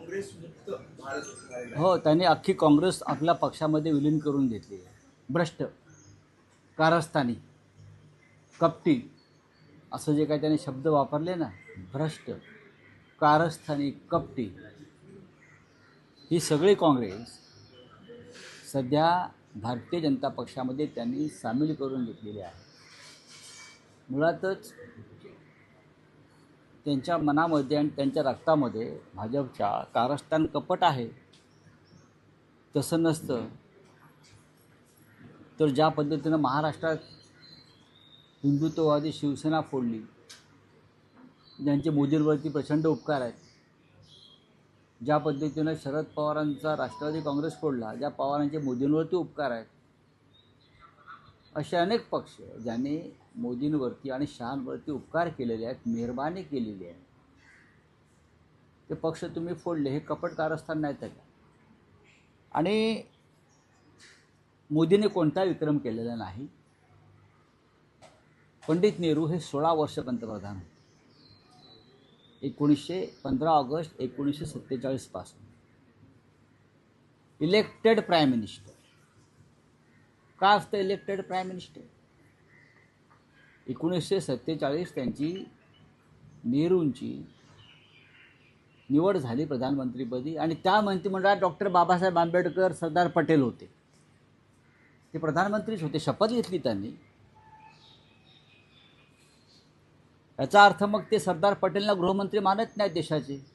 काँग्रेस मुक्त भारत व्हायला. हो, त्यांनी अख्खी काँग्रेस आपल्या पक्षामध्ये विलीन करून घेतली आहे. भ्रष्ट, कारस्थानी, कपटी असं जे काही त्यांनी शब्द वापरले ना, भ्रष्ट, कारस्थानी, कपटी, ही सगळी काँग्रेस सध्या भारतीय जनता पक्षामध्ये त्यांनी सामील करून घेतलेली आहे. मुळातच त्यांच्या मनामध्ये आणि त्यांच्या रक्तामध्ये भाजपच्या कारस्थान कपट आहे. तसं नसतं तर ज्या पद्धतीनं महाराष्ट्रात हिंदुत्ववादी शिवसेना फोडली, ज्यांचे मोदींवरती प्रचंड उपकार आहेत, ज्या पद्धतीनं शरद पवारांचा राष्ट्रवादी काँग्रेस फोडला, ज्या पवारांचे मोदींवरती उपकार आहेत, असे अनेक पक्ष ज्यांनी मोदींवरती आणि शहांवरती उपकार केलेले आहेत, मेहरबानी केलेली आहे, ते पक्ष तुम्ही फोडले. हे कपट कारस्थान नाही तर. आणि मोदीने कोणता विक्रम केलेला नाही. पंडित नेहरू हे 16 वर्ष पंतप्रधान होते. 15 ऑगस्ट 1947 पासून इलेक्टेड प्राईम मिनिस्टर. का असतं इलेक्टेड प्राईम मिनिस्टर? 1947 त्यांची नेहरूंची निवड झाली प्रधानमंत्रीपदी आणि त्या मंत्रिमंडळात डॉक्टर बाबासाहेब आंबेडकर, सरदार पटेल होते. ते प्रधानमंत्रीच होते. शपथ घेतली त्यांनी. याचा अर्थ मग ते सरदार पटेलला गृहमंत्री मानत नाहीत देशाचे.